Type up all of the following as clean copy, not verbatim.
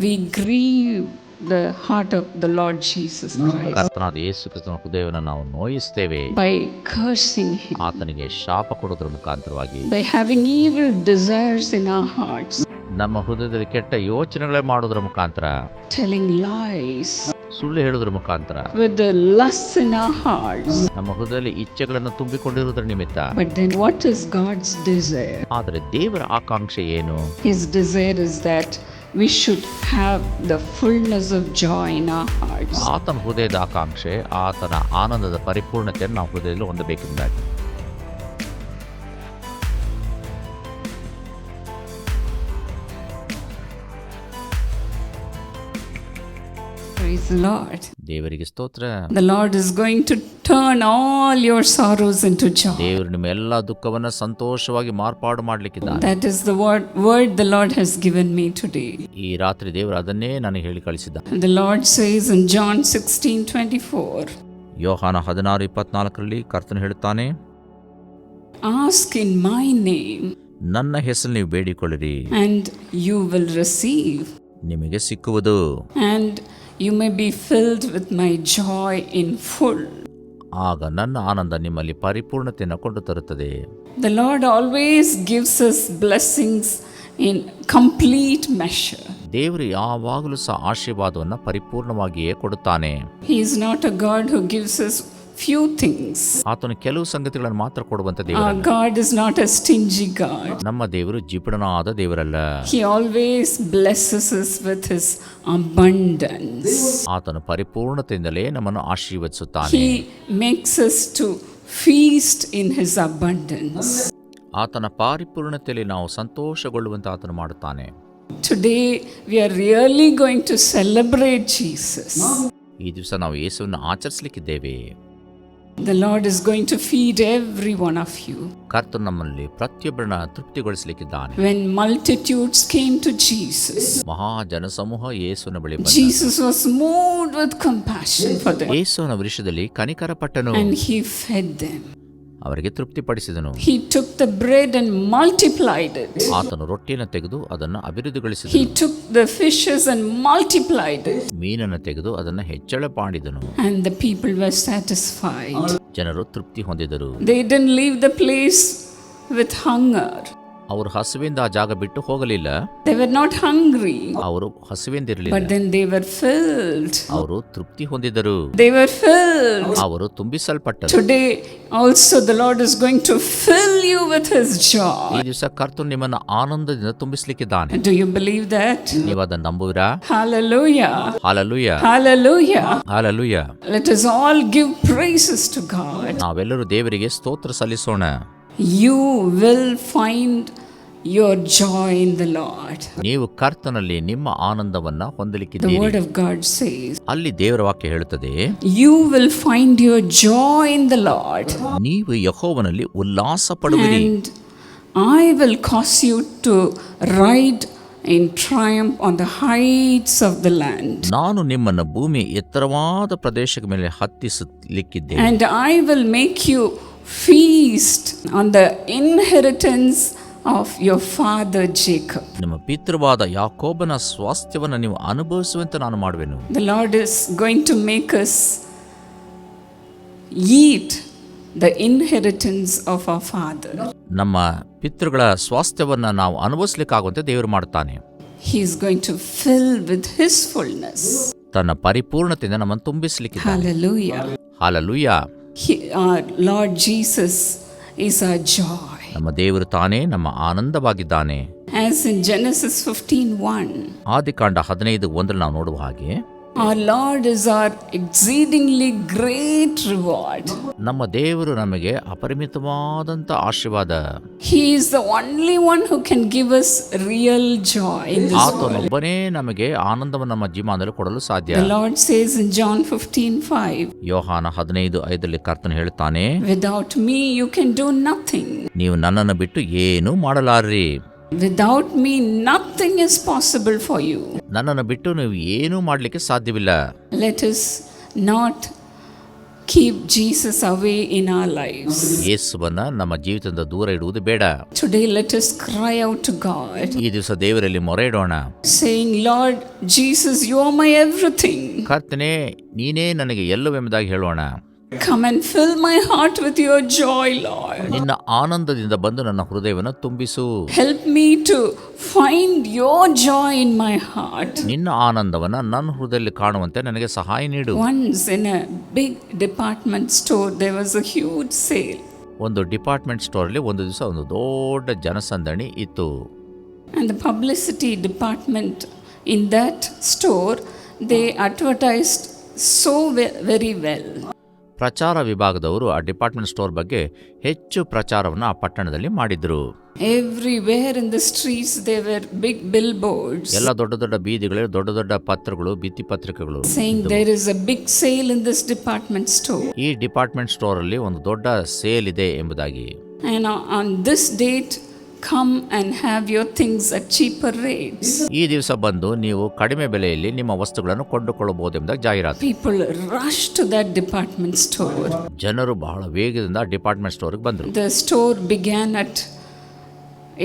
we grieve the heart of the Lord Jesus Christ ಕರ್ತನಾದ ಯೇಸು ಕ್ರಿಸ್ತನ ಹೃದಯವನ್ನು ನಾವು ನೋಯಿಸ್ತೇವೆ by cursing him, ಆತನಿಗೆ ಶಾಪ ಕೊಡೋದ್ರ ಮುಖಾಂತರವಾಗಿ, by having evil desires in our hearts, ನಮ್ಮ ಹೃದಯದಲ್ಲಿ ಕೆಟ್ಟ ಯೋಚನೆಗಳೇ ಮಾಡೋದ್ರ ಮುಖಾಂತರ, telling lies, ಸುಳ್ಳು ಹೇಳೋದ್ರ ಮುಖಾಂತರ, with the lusts in our hearts. ನಮ್ಮ ಹೃದಯದಲ್ಲಿ ಇಚ್ಛೆಗಳನ್ನು ತುಂಬಿಕೊಂಡಿರುವುದರ ನಿಮಿತ್ತ. But then what is God's desire? ಆದರೆ ದೇವರ ಆಕಾಂಕ್ಷೆ ಏನು? His desire is that we should have the fullness of joy in our hearts. ಆತನ ಹೃದಯದ ಆಕಾಂಕ್ಷೆ, ಆತನ ಆನಂದದ ಪರಿಪೂರ್ಣತೆಯನ್ನು ನಾವು ಹೃದಯದಲ್ಲಿ ಹೊಂದಬೇಕೆಂದಾಗಿ. Praise the Lord. ದೇವರಿಗೆ ಸ್ತೋತ್ರ. The Lord is going to turn all your sorrows into joy. ದೇವರು ನಿಮ್ಮ ಎಲ್ಲ ದುಃಖವನ್ನ ಸಂತೋಷವಾಗಿ ಮಾರ್ಪಾಡು ಮಾಡಲಿಕ್ಕಿದ್ದಾನೆ. That is the word the Lord has given me today. ಈ ರಾತ್ರಿ ದೇವರು ಅದನ್ನೇ ನನಗೆ ಹೇಳಿ ಕಳಿಸಿದ್ದಾನೆ. The Lord says in John 16:24. ಯೋಹಾನ 16:24ರಲ್ಲಿ ಕರ್ತನು ಹೇಳುತ್ತಾನೆ, Ask in my name ನನ್ನ ಹೆಸರು ನೀವು ಬೇಡಿಕೊಳ್ಳಿರಿ and you will receive, ನಿಮಗೆ ಸಿಕ್ಕುವುದು, and you may be filled with my joy in full. ಆಗ ನನ್ನ ಆನಂದ ನಿಮ್ಮಲ್ಲಿ ಪರಿಪೂರ್ಣತೆಯನ್ನು ಕೊಂಡು ತರುತ್ತದೆ. The Lord always gives us blessings in complete measure. ದೇವರು ಯಾವಾಗಲೂ ಸಹ ಆಶೀರ್ವಾದವನ್ನು ಪರಿಪೂರ್ಣವಾಗಿಯೇ ಕೊಡುತ್ತಾನೆ. He is not a God who gives us few things. ಆತನು ಕೆಲವು ಸಂಗತಿಗಳನ್ನು ಮಾತ್ರ ಕೊಡುವಂತ Our ದೇವರಲ್ಲ. God is not a stingy God. ನಮ್ಮ ದೇವರು ಜಿಪುಣನಾದ ದೇವರಲ್ಲ. He always blesses us with his abundance. ಆತನು ಪರಿಪೂರ್ಣತೆಯಿಂದಲೇ ನಮ್ಮನ್ನು ಆಶೀರ್ವದಿಸುತ್ತಾನೆ. He makes us to feast in his abundance. ಆತನ ಪರಿಪೂರ್ಣತೆಯಲ್ಲಿ ನಾವು ಸಂತೋಷಗೊಳ್ಳುವಂತೆ ಆತನು ಮಾಡುತ್ತಾನೆ. Today we are really going to celebrate Jesus. ಈ ದಿವಸ ನಾವು ಯೇಸುವನ್ನು ಆಚರಿಸಲಿಕ್ಕಿದ್ದೇವೆ. The Lord is going to feed every one of you. ಕರ್ತನು ನಮ್ಮಲ್ಲಿ ಪ್ರತಿಯೊಬ್ಬರನ್ನ ತೃಪ್ತಿಗೊಳಿಸಲಿಕ್ಕಿದ್ದಾನೆ. When multitudes came to Jesus, ಮಹಾ ಜನಸಮೂಹ ಯೇಸುವಿನ ಬಳಿ ಬಂದ. Jesus was moved with compassion for them ಯೇಸುವಿನ ವಿಷಯದಲ್ಲಿ ಕನಿಕರಪಟ್ಟನು, and he fed them. ಅವರಿಗೆ ತೃಪ್ತಿಪಡಿಸಿದನು. He took the bread and multiplied it. ಆತನು ರೊಟ್ಟಿಯನ್ನು ತೆಗೆದು ಅದನ್ನು ಅಭಿವೃದ್ಧಿಗೊಳಿಸಿದನು. He took the fishes and multiplied it. ಮೀನನ್ನು ತೆಗೆದು ಅದನ್ನು ಹೆಚ್ಚಳ ಮಾಡಿದನು. And the people were satisfied. ಜನರು ತೃಪ್ತಿ ಹೊಂದಿದರು. They didn't leave the place with hunger. ಅವರು ಹಸುವಿಂದ ಆ ಜಾಗ ಬಿಟ್ಟು ಹೋಗಲಿಲ್ಲ. They were not hungry. ಅವರು ಹಸುವಿಂದಿರಲಿಲ್ಲ. But then they were filled. ಅವರು ತೃಪ್ತಿ ಹೊಂದಿದರು. They were filled. ಅವರು ತುಂಬಿಸಲ್ಪಟ್ಟರು. Today also the Lord is going to fill you with his ಈ joy. ದಿವಸ ಕರ್ತನು ನಿಮ್ಮನ್ನು ಆನಂದದಿಂದ ತುಂಬಿಸಲಿಕ್ಕಿದ್ದಾನೆ. Do you believe that? ನೀವು ಅದನ್ನು ನಂಬುವಿರಾ? Hallelujah. Hallelujah, Hallelujah. Hallelujah. Let us all give praises to God. ನಾವೆಲ್ಲರೂ ದೇವರಿಗೆ ಸ್ತೋತ್ರ ಸಲ್ಲಿಸೋಣ. You will find your joy in the Lord. ನೀವು ಕರ್ತನಲ್ಲಿ ನಿಮ್ಮ ಆನಂದವನ್ನ The ಹೊಂದಲಿಕ್ಕಿದ್ದೀರಿ. word of God says, ಅಲ್ಲಿ ದೇವರ ವಾಕ್ಯ ಹೇಳುತ್ತದೆ, you will find your joy in the Lord, ನೀವು ಯೆಹೋವನಲ್ಲಿ ಉಲ್ಲಾಸ ಪಡುವಿರಿ, and I will cause you to ride in triumph on the heights of the land. ನಾನು ನಿಮ್ಮನ್ನು ಭೂಮಿ ಎತ್ತರವಾದ ಪ್ರದೇಶದ ಮೇಲೆ ಹತ್ತಿಸಲಿಕ್ಕಿದ್ದೇನೆ. And I will make you feast on the inheritance of your father Jacob. ನಿಮ್ಮ ಪಿತೃವಾದ ಯಾಕೋಬನ ಸ್ವಾಸ್ಥ್ಯವನ್ನು ನೀವು ಅನುಭವಿಸುವಂತೆ ನಾನು ಮಾಡುವೆನು. The Lord is going to make us eat the inheritance of our father. ನಮ್ಮ ಪಿತೃಗಳ ಸ್ವಾಸ್ಥ್ಯವನ್ನು ನಾವು ಅನುಭವಿಸಲಿಕ್ಕಾಗುವಂತೆ ದೇವರು ಮಾಡುತ್ತಾನೆ. He is going to fill with his fullness. ತನ್ನ ಪರಿಪೂರ್ಣತೆಯಿಂದ ನಮ್ಮನ್ನು ತುಂಬಿಸಲಿಕ್ಕಿದ್ದಾನೆ. Hallelujah. Hallelujah. Our Lord Jesus is our joy. ನಮ್ಮ ದೇವರು ತಾನೇ ನಮ್ಮ ಆನಂದವಾಗಿದ್ದಾನೆ. As in Genesis 15:1, ಆದಿಕಾಂಡ 15:1 ನಾವು ನೋಡುವ ಹಾಗೆ, our Lord is our exceedingly great reward. ನಮ್ಮ ದೇವರು ನಮಗೆ ಅಪರಿಮಿತವಾದಂಥ ಆಶೀರ್ವಾದ. He is the only one who can give us real joy in this world. ಆತನೊಬ್ಬನೇ ನಮಗೆ ಆನಂದವನ್ನು ನಮ್ಮ ಜೀವನದಲ್ಲಿ ಕೊಡಲು ಸಾಧ್ಯ. The Lord says in John 15:5, ಯೋಹಾನ 15:5 ಕರ್ತನು ಹೇಳುತ್ತಾನೆ, without me you can do nothing. ನೀವು ನನ್ನನ್ನು ಬಿಟ್ಟು ಏನೂ ಮಾಡಲಾರ್ರಿ. Without me nothing is possible for you. ನನ್ನನ್ನು ಬಿಟ್ಟು ನೀವು ಏನೂ ಮಾಡಲಿಕ್ಕೆ ಸಾಧ್ಯವಿಲ್ಲ. Let us not keep Jesus away in our lives. ಯೇಸುವನ್ನ ನಮ್ಮ ಜೀವಿತದಿಂದ ದೂರ ಇಡುವುದು ಬೇಡ. Today let us cry out to God, ಈ ದಿವಸ ದೇವರಲ್ಲಿ ಮೊರೆ ಇಡೋಣ, saying, Lord Jesus, you are my everything. ಕರ್ತನೇ ನೀನೇ ನನಗೆ ಎಲ್ಲವೆಂಬುದಾಗಿ ಹೇಳೋಣ. Come and fill my heart with your joy, Lord. ನಿನ್ನ ಆನಂದದಿಂದ ಬಂದು ನನ್ನ ಹೃದಯವನ್ನು ತುಂಬಿಸು. Help me to find your joy in my heart. ನಿನ್ನ ಆನಂದವನ್ನು ನನ್ನ ಹೃದಯದಲ್ಲಿ ಕಾಣುವಂತೆ ನನಗೆ ಸಹಾಯ ನೀಡು. Once in a big department store there was a huge sale. ಒಂದು ಡಿಪಾರ್ಟ್ಮೆಂಟ್ ಸ್ಟೋರಲ್ಲಿ ಒಂದು ದಿವಸ ಒಂದು ದೊಡ್ಡ ಜನಸಂದಣಿ ಇತ್ತು. And the publicity department in that store, they advertised so very well. ಪ್ರಚಾರ ವಿಭಾಗದವರು ಆ ಡಿಪಾರ್ಟ್ಮೆಂಟ್ ಸ್ಟೋರ್ ಬಗ್ಗೆ ಹೆಚ್ಚು ಪ್ರಚಾರವನ್ನು ಆ ಪಟ್ಟಣದಲ್ಲಿ ಮಾಡಿದ್ರು. Everywhere in the streets there were big billboards. ಎಲ್ಲ ದೊಡ್ಡ ದೊಡ್ಡ ಬೀದಿಗಳಲ್ಲಿ ದೊಡ್ಡ ದೊಡ್ಡ ಪತ್ರಗಳು, ಭಿತ್ತಿ ಪತ್ರಿಕೆಗಳು saying there is a big sale in this department store. ಈ ಡಿಪಾರ್ಟ್ಮೆಂಟ್ ಸ್ಟೋರ್ ಅಲ್ಲಿ ಒಂದು ದೊಡ್ಡ ಸೇಲ್ ಇದೆ ಎಂಬುದಾಗಿ. And on this date come and have your things at cheaper rates. ಈ ದಿವಸ ಬಂದು ನೀವು ಕಡಿಮೆ ಬೆಲೆಯಲ್ಲಿ ನಿಮ್ಮ ವಸ್ತುಗಳನ್ನು ಕೊಂಡುಕೊಳ್ಳಬಹುದು ಎಂಬುದಾಗಿ ಜಾಹೀರಾತು. People rush to that department store. ಜನರು ಬಹಳ ವೇಗದಿಂದ ಡಿಪಾರ್ಟ್ಮೆಂಟ್ ಸ್ಟೋರ್ಗೆ ಬಂದರು. The store began at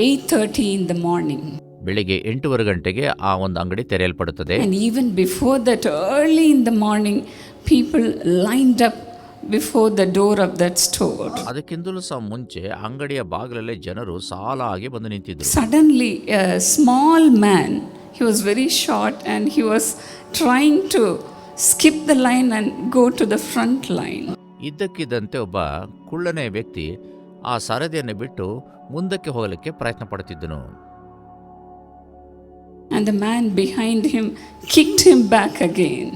8:30 in the morning. ಬೆಳಿಗ್ಗೆ 8:15 ಗಂಟೆಗೆ ಆ ಒಂದು ಅಂಗಡಿ ತೆರೆಯಲ್ಪಡುತ್ತದೆ. And even before that, early in the morning, people lined up before the door of that store. ಅದಕ್ಕಿಂತಲೂ ಸಹ ಮುಂಚೆ ಅಂಗಡಿಯ ಬಾಗಿಲಲ್ಲೇ ಜನರು ಸಾಲಾಗಿ ಬಂದು ನಿಂತಿದ್ದರು. Suddenly a small man, he was very short and he was trying to skip the line and go to the front line. ಇದ್ದಕ್ಕಿದ್ದಂತೆ ಒಬ್ಬ ಕುಳ್ಳನೆ ವ್ಯಕ್ತಿ ಆ ಸರದಿಯನ್ನು ಬಿಟ್ಟು ಮುಂದಕ್ಕೆ ಹೋಗಲಿಕ್ಕೆ ಪ್ರಯತ್ನ ಪಡುತ್ತಿದ್ದನು. And the man behind him kicked him back again.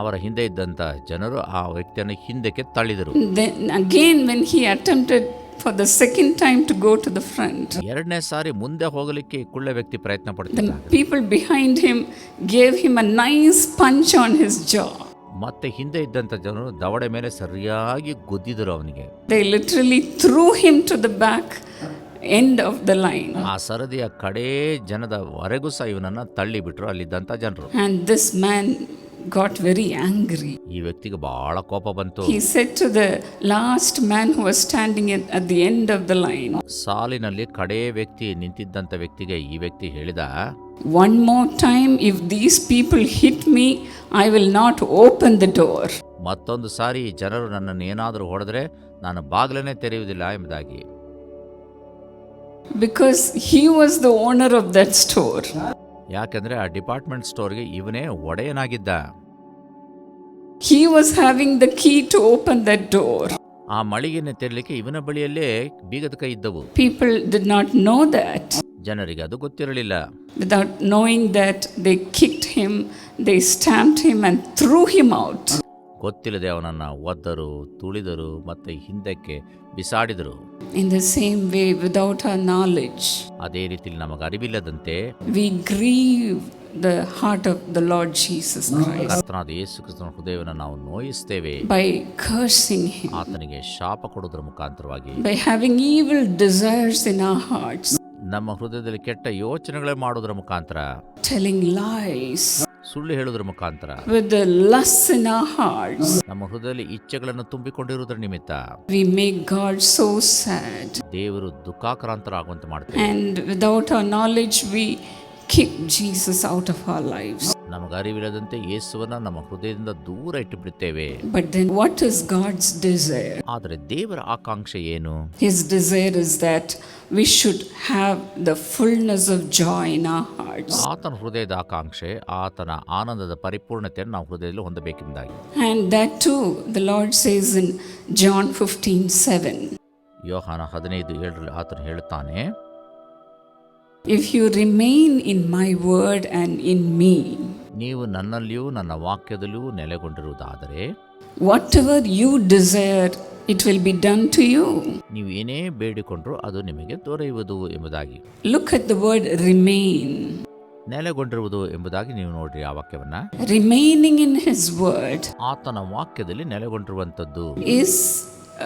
ಅವರ ಹಿಂದೆ ಇದ್ದಂಥ ಜನರು ಆ ವ್ಯಕ್ತಿಯನ್ನು ಹಿಂದಕ್ಕೆ ತಳ್ಳಿದರು. Then again when he attempted for the second time to go to the front, ಎರಡನೇ ಸಾರಿ ಮುಂದೆ ಹೋಗಲಿಕ್ಕೆ ಕುಳ್ಳ ವ್ಯಕ್ತಿ ಪ್ರಯತ್ನ the ಪಡುತ್ತಿದ್ದ. people behind him gave him a nice punch on his jaw. ಮತ್ತೆ ಹಿಂದೆ ಇದ್ದಂಥ ಜನರು ದವಡೆ ಮೇಲೆ ಸರಿಯಾಗಿ ಗುದ್ದಿದರು ಅವನಿಗೆ. They literally threw him to the back end of the line. ಆ ಸರದಿಯ ಕಡೇ ಜನದವರೆಗೂ ಸಹ ಇವನನ್ನು ತಳ್ಳಿಬಿಟ್ರು ಅಲ್ಲಿದ್ದಂಥ ಜನರು. And this man got very angry. ಈ ವ್ಯಕ್ತಿಗೆ ಬಹಳ ಕೋಪ ಬಂತು. He said to the last man who was standing at the end of the line, ಸಾಲಿನಲ್ಲಿ ಕಡೇ ವ್ಯಕ್ತಿ ನಿಂತಿದ್ದಂಥ ವ್ಯಕ್ತಿಗೆ ಈ ವ್ಯಕ್ತಿ ಹೇಳಿದ, one more time if these people hit me, I will not open the door. ಮತ್ತೊಂದು ಸಾರಿ ಜನರು ನನ್ನನ್ನು ಏನಾದರೂ ಹೊಡೆದ್ರೆ ನಾನು ಬಾಗಿಲನ್ನೇ ತೆರೆಯುವುದಿಲ್ಲ ಎಂಬುದಾಗಿ. Because he was the owner of that store. ಯಾಕೆಂದ್ರೆ ಆ ಡಿಪಾರ್ಟ್ಮೆಂಟ್ ಸ್ಟೋರ್ಗೆ ಇವನೇ ಒಡೆಯನಾಗಿದ್ದ. He was having the key to open that door. ಆ ಮಳಿಗೆಯನ್ನು ತೆರಲಿಕ್ಕೆ ಇವನ ಬಳಿಯಲ್ಲೇ ಬೀಗದ ಕೈ ಇದ್ದವು. People did not know that. ಜನರಿಗೆ ಅದು ಗೊತ್ತಿರಲಿಲ್ಲ. Without knowing that, they kicked him, they stamped him and threw him out. ಗೊತ್ತಿಲ್ಲದೆ ಅವನನ್ನು ಒದ್ದರು, ತುಳಿದರು, ಮತ್ತೆ ಹಿಂದಕ್ಕೆ ಬಿಸಾಡಿದರು. In the same way, without our knowledge, ಅದೇ ರೀತಿಯಲ್ಲಿ ನಮಗೆ ಅರಿವಿಲ್ಲದಂತೆ we grieve the heart of the Lord Jesus Christ ಕರ್ತನಾದ ಯೇಸು ಕ್ರಿಸ್ತನ ಹೃದಯವನ್ನು ನಾವು ನೋಯಿಸ್ತೇವೆ. by cursing him, ಆತನಿಗೆ ಶಾಪ ಕೊಡುವುದರ ಮುಖಾಂತರವಾಗಿ, by having evil desires in our hearts, ನಮ್ಮ ಹೃದಯದಲ್ಲಿ ಕೆಟ್ಟ ಯೋಚನೆಗಳೇ ಮಾಡುವುದರ ಮುಖಾಂತರ, telling lies, ಸುಳ್ಳು ಹೇಳುವುದರ ಮುಖಾಂತರ, with the lusts in our hearts. ನಮ್ಮ ಹೃದಯದಲ್ಲಿ ಇಚ್ಛೆಗಳನ್ನು ತುಂಬಿಕೊಂಡಿರುವುದರ ನಿಮಿತ್ತ We make God so sad, ದೇವರು ದುಃಖಾಕ್ರಾಂತರಾಗುವಂತೆ ಮಾಡ್ತೇವೆ. and without our knowledge, we kick Jesus out of our lives. ನಮಗೆ ಅರಿವಿಲ್ಲದಂತೆ ಯೇಸುವನ್ನ ನಮ್ಮ ಹೃದಯದಿಂದ ದೂರ ಇಟ್ಟು ಬಿಡುತ್ತೇವೆ. But then what is God's desire? ಆದರೆ ದೇವರ ಆಕಾಂಕ್ಷೆ ಏನು? His desire is that we should have the fullness of joy in our hearts. ಆತನ ಹೃದಯದ ಆಕಾಂಕ್ಷೆ, ಆತನ ಆನಂದದ ಪರಿಪೂರ್ಣತೆಯನ್ನು ನಾವು ಹೃದಯದಲ್ಲಿ ಹೊಂದಬೇಕೆಂಬುದಾಗಿ. And that too, the Lord says in John 15:7. ಯೋಹಾನ 15:7 ಆತನು ಹೇಳುತ್ತಾನೆ, If you remain in my word and in me, ನೀವು ನನ್ನಲ್ಲಿಯೂ ನನ್ನ ವಾಕ್ಯದಲ್ಲಿಯೂ ನೆಲೆಗೊಂಡಿರುವುದಾದರೆ, whatever you desire, it will be done to you. ನೀವು ಏನೇ ಬೇಡಿಕೊಂಡ್ರೂ ಅದು ನಿಮಗೆ ದೊರೆಯುವುದು ಎಂಬುದಾಗಿ. Look at the word remain. ನೆಲೆಗೊಂಡಿರುವುದು ಎಂಬುದಾಗಿ ನೀವು ನೋಡ್ರಿ ಆ ವಾಕ್ಯವನ್ನ. Remaining in his word ಆತನ ವಾಕ್ಯದಲ್ಲಿ ನೆಲೆಗೊಂಡಿರುವಂಥದ್ದು is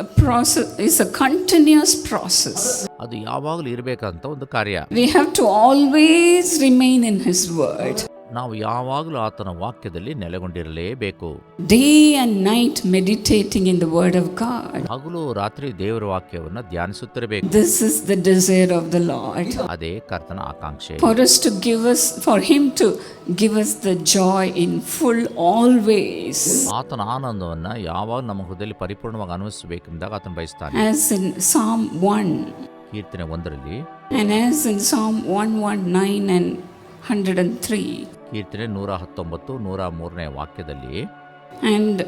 a process, is a continuous process. ಅದು ಯಾವಾಗಲೂ ಇರಬೇಕಂತ ಒಂದು ಕಾರ್ಯ. We have to always remain in his word. ನಾವು ಯಾವಾಗಲೂ ಆತನ ವಾಕ್ಯದಲ್ಲಿ ನೆಲೆಗೊಂಡಿರಲೇಬೇಕು. Day and night meditating in the word of God. ಹಗಲು ರಾತ್ರಿ ದೇವರ ವಾಕ್ಯವನ್ನು ಧ್ಯಾನಿಸುತ್ತಿರಬೇಕು. This is the desire of the Lord. ಅದೇ ಕರ್ತನ ಆಕಾಂಕ್ಷೆ. For him to give us the joy in full always. ಆತನ ಆನಂದವನ್ನು ಯಾವಾಗ ನಮ್ಮ ಹೃದಯದಲ್ಲಿ ಪರಿಪೂರ್ಣವಾಗಿ ಅನುಭವಿಸಬೇಕೆಂದಾಗ ಆತನ ಬಯಸ್ತಾನೆ. As in Psalm 1. ಕೀರ್ತನೆ 1ರಲ್ಲಿ and as in Psalm 119 and 103. ಕೀರ್ತನೆ 119, 103ನೇ ವಾಕ್ಯದಲ್ಲಿ and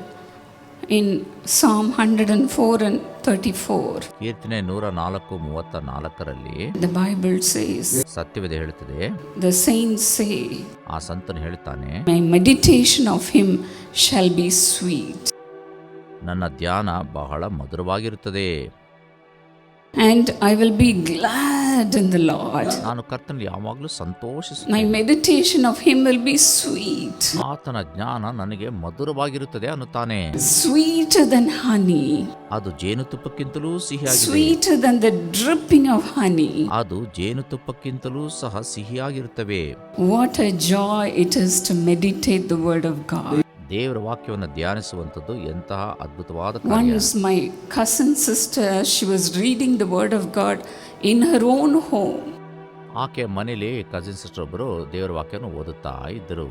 in Psalm 104 and 34. ಕೀರ್ತನೆ 104:34ರಲ್ಲಿ the Bible says, ಸತ್ಯವೇದ ಹೇಳುತ್ತದೆ, the saints say, ಆ ಸಂತನು ಹೇಳುತ್ತಾನೆ, my meditation of him shall be sweet. ನನ್ನ ಧ್ಯಾನ ಬಹಳ ಮಧುರವಾಗಿರುತ್ತದೆ. And I will be glad in the Lord. ನಾನು ಕರ್ತನಲ್ಲಿ ಯಾವಾಗಲೂ ಸಂತೋಷಿಸುತ್ತೇನೆ. My meditation of him will be sweet. ಆತನ ಜ್ಞಾನ ನನಗೆ ಮಧುರವಾಗಿರುತ್ತದೆ ಅನ್ನುತ್ತಾನೆ. Sweeter than honey. ಅದು ಜೇನುತುಪ್ಪಕ್ಕಿಂತಲೂ ಸಿಹಿಯಾಗಿದೆ. Sweeter than the dripping of honey. ಅದು ಜೇನುತುಪ್ಪಕ್ಕಿಂತಲೂ ಸಹ ಸಿಹಿಯಾಗಿರುತ್ತವೆ. What a joy it is to meditate the word of God. ದೇವರ ವಾಕ್ಯವನ್ನು ಧ್ಯಾನಿಸುವಂಥದ್ದು ಎಂತಹ ಅದ್ಭುತವಾದ ಕಾರ್ಯ. Once my cousin sister, she was reading the word of God in her own home. ಆಕೆ ಮನೆಯಲ್ಲಿ cousin sister ಒಬ್ಬರು ದೇವರ ವಾಕ್ಯವನ್ನು ಓದುತ್ತಾ ಇದ್ದರು.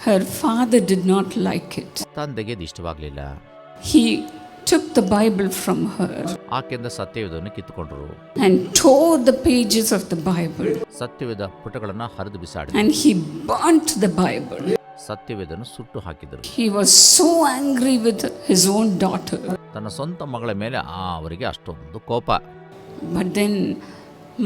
Her father did not like it. ತಂದೆಗೆ ಇದು ಇಷ್ಟವಾಗಲಿಲ್ಲ. He took the Bible from her ಆಕೆಯಿಂದ ಸತ್ಯವೇದವನ್ನು ಕಿತ್ತುಕೊಂಡರು and tore the pages of the Bible. ಸತ್ಯವೇದ ಪುಟಗಳನ್ನು ಹರಿದು ಬಿಸಾಡಿದರು. And he burnt the Bible. ಸತ್ಯವೇದನ್ನು ಸುಟ್ಟು ಹಾಕಿದರು. He was so angry with his own daughter. ತನ್ನ ಸ್ವಂತ ಮಗಳ ಮೇಲೆ ಅವರಿಗೆ ಅಷ್ಟೊಂದು ಕೋಪ. But then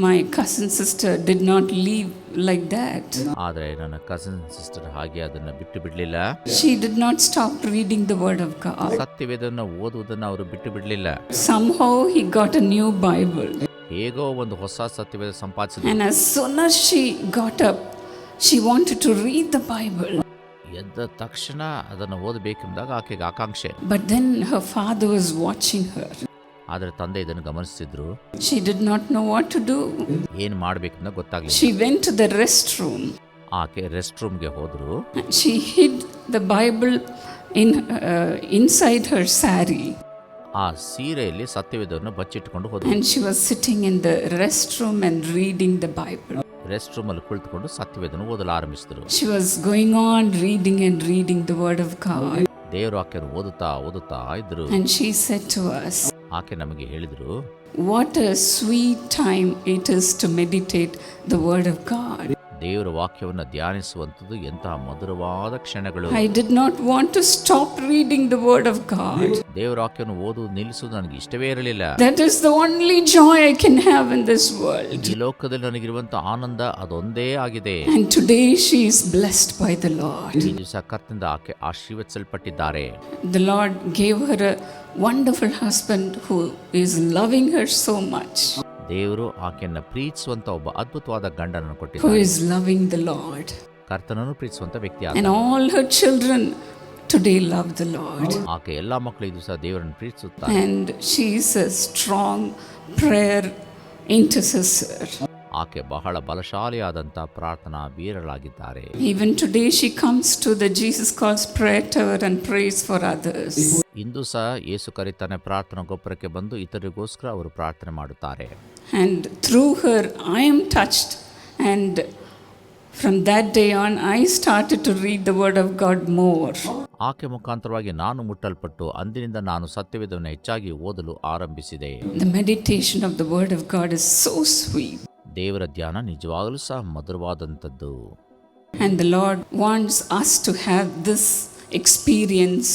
my cousin sister did not leave like that. ಆದರೆ ನನ್ನ ಕಸಿನ್ ಸಿಸ್ಟರ್ ಹಾಗೆ ಅದನ್ನು ಬಿಟ್ಟು ಬಿಡಲಿಲ್ಲ. She did not stop reading the word of God. ಸತ್ಯವೇದವನ್ನು ಓದುವುದನ್ನು ಅವರು ಬಿಟ್ಟು ಬಿಡಲಿಲ್ಲ. Somehow he got a new Bible. ಹೇಗೋ ಒಂದು ಹೊಸ ಸತ್ಯವೇದ ಸಂಪಾದಿಸಿದರು. And as soon as she got up, she wanted to read the Bible. ಎದ್ದ ತಕ್ಷಣ ಅದನ್ನು ಓದಬೇಕೆಂದಾಗ ಆಕೆಗೆ ಆಕಾಂಕ್ಷೆ. But then her father was watching her. ಆದರೆ ತಂದೆ ಇದನ್ನು ಗಮನಿಸ್ತಿದ್ರು. She did not know what to do. ಏನು ಮಾಡಬೇಕೆಂದ ಗೊತ್ತಾಗಲಿಲ್ಲ. She went to the restroom. ಆಕೆ ರೆಸ್ಟ್ ರೂಮ್ಗೆ ಹೋದ್ರು. She hid the Bible inside her saree. ಆ ಸೀರೆಯಲ್ಲಿ ಸತ್ಯವೇದವನ್ನು ಬಚ್ಚಿಟ್ಟುಕೊಂಡು ಹೋದ್ರು. And she was sitting in the restroom and reading the Bible. Rest room ಅಲ್ಲಿ ಕುಳಿತುಕೊಂಡು ಸತ್ಯವೇದವನ್ನು ಓದಲು ಆರಂಭಿಸಿದರು. She was going on reading and reading the word of God. ದೇವರ ವಾಕ್ಯವನ್ನು ಓದುತ್ತಾ ಇದ್ರು. And she said to us, ಆಕೆ ನಮಗೆ ಹೇಳಿದ್ರು, what a sweet time it is to meditate the word of God. ದೇವರ ವಾಕ್ಯವನ್ನು ಧ್ಯಾನಿಸುವಂಥದ್ದು ಎಂತಹ ಮಧುರವಾದ ಕ್ಷಣಗಳು. I did not want to stop reading the word of God. ದೇವರ ವಾಕ್ಯವನ್ನು ಓದುವುದು ನಿಲ್ಲಿಸುವುದು ನನಗೆ ಇಷ್ಟವೇ ಇರಲಿಲ್ಲ. That is the only joy I can have in this world. ಈ ಲೋಕದಲ್ಲಿ ನನಗಿರುವಂತಹ ಆನಂದ ಅದೊಂದೇ ಆಗಿದೆ. And today she is blessed by the Lord. ಈ ದಿವಸ ಕರ್ತನಿಂದ ಆಕೆ ಆಶೀರ್ವದಿಸಲ್ಪಟ್ಟಿದ್ದಾರೆ. The Lord gave her a wonderful husband who is loving her so much. ದೇವರು ಆಕೆಯನ್ನು ಪ್ರೀತಿಸುವಂತ ಒಬ್ಬ ಅದ್ಭುತವಾದ ಗಂಡನನ್ನು Who ಕೊಟ್ಟಿದ್ದಾರೆ. is loving the Lord. ಕರ್ತನನ್ನು ಪ್ರೀತಿಸುವಂತ ವ್ಯಕ್ತಿ And all her children today love the Lord. ಆಕೆ ಎಲ್ಲಾ ಮಕ್ಕಳು ಈ ದಿವಸ ದೇವರನ್ನು ಪ್ರೀತಿಸುತ್ತಾರೆ. And she is a strong prayer intercessor. ಆಕೆ ಬಹಳ ಬಲಶಾಲಿಯಾದಂತ ಪ್ರಾರ್ಥನಾ ವೀರಳಾಗಿದ್ದಾರೆ. Even today she comes to the Jesus Calls prayer tower and prays for others. ಇಂದು ಸಹ ಯೇಸು ಕರೀತಾನೆ ಪ್ರಾರ್ಥನಾ ಗೊಬ್ಬರಕ್ಕೆ ಬಂದು ಇತರರಿಗೋಸ್ಕರ ಅವರು ಪ್ರಾರ್ಥನೆ ಮಾಡುತ್ತಾರೆ. And through her I am touched, and from that day on I started to read the word of God more. ಆಕೆ ಮುಖಾಂತರವಾಗಿ ನಾನು ಮುಟ್ಟಲ್ಪಟ್ಟು ಅಂದಿನಿಂದ ನಾನು ಸತ್ಯವೇದವನ್ನು ಹೆಚ್ಚಾಗಿ ಓದಲು ಆರಂಭಿಸಿದೆ. The meditation of the word of God is so sweet. ದೇವರ ಧ್ಯಾನ ನಿಜವಾಗಲೂ ಸಹ ಮಧುರವಾದಂಥದ್ದು. And the Lord wants us to have this experience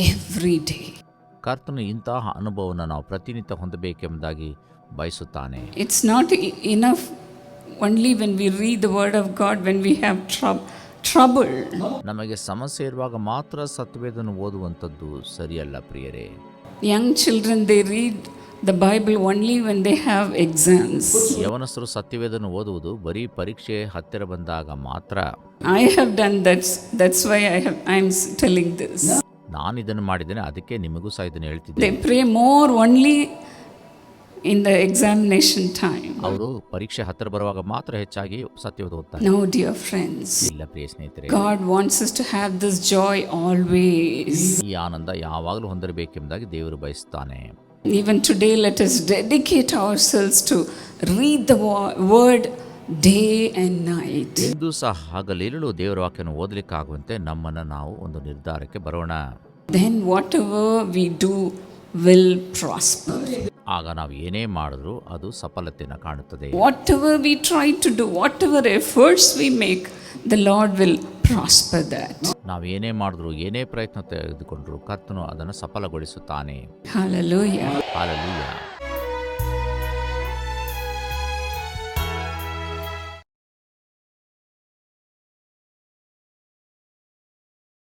every day. ಕರ್ತನು ಇಂತಹ ಅನುಭವವನ್ನು ನಾವು ಪ್ರತಿನಿತ್ಯ ಹೊಂದಬೇಕೆಂಬುದಾಗಿ ಬಯಸುತ್ತಾನೆ. It's not enough only when we read the word of God when we have trouble. ನಮಗೆ ಸಮಸ್ಯೆ ಇರುವಾಗ ಮಾತ್ರ ಸತ್ಯವೇದವನ್ನು ಓದುವಂಥದ್ದು ಸರಿಯಲ್ಲ ಪ್ರಿಯರೇ. Young children, they read the Bible only when they have exams. ಯವನಸ್ಥರು ಸತ್ಯವೇದವನ್ನು ಓದುವುದು ಬರೀ ಪರೀಕ್ಷೆ ಹತ್ತಿರ ಬಂದಾಗ ಮಾತ್ರ. I have done that. That's why I'm telling this. ನಾನು ಇದನ್ನು ಮಾಡಿದ್ದೇನೆ, ಅದಕ್ಕೆ ನಿಮಗೂ ಸಹ ಇದನ್ನು ಹೇಳ್ತಿದ್ದೆ. They pray more only in the examination time. ಅವರು ಪರೀಕ್ಷೆ ಹತ್ತಿರ ಬರುವಾಗ ಮಾತ್ರ ಹೆಚ್ಚಾಗಿ ಸತ್ಯವನ್ನು ಓದ್ತಾರೆ. No, dear friends. ಇಲ್ಲ ಪ್ರಿಯ ಸ್ನೇಹಿತರೆ, God wants us to have this joy always. ಈ ಆನಂದ ಯಾವಾಗಲೂ ಹೊಂದಿರಬೇಕೆಂಬುದಾಗಿ ದೇವರು ಬಯಸ್ತಾನೆ. Even today, let us dedicate ourselves to read the word day and night. ಎಂದು ಸಹ ಹಗಲಿರುಳು ದೇವರ ವಾಕ್ಯವನ್ನು ಓದಲಿಕ್ಕಾಗುವಂತೆ ನಮ್ಮನ್ನು ನಾವು ಒಂದು ನಿರ್ಧಾರಕ್ಕೆ ಬರೋಣ. Then whatever we do will prosper. ಆಗ ನಾವು ಏನೇ ಮಾಡಿದ್ರೂ ಅದು ಸಫಲತೆಯನ್ನು ಕಾಣುತ್ತದೆ. Whatever we try to do, whatever efforts we make, the Lord will prosper that. ನಾವು ಏನೇ ಮಾಡಿದ್ರು, ಏನೇ ಪ್ರಯತ್ನ ತೆಗೆದುಕೊಂಡ್ರು ಕರ್ತನು ಅದನ್ನು ಸಫಲಗೊಳಿಸುತ್ತಾನೆ. Hallelujah. ಹಾಲೆಲೂಯಾ.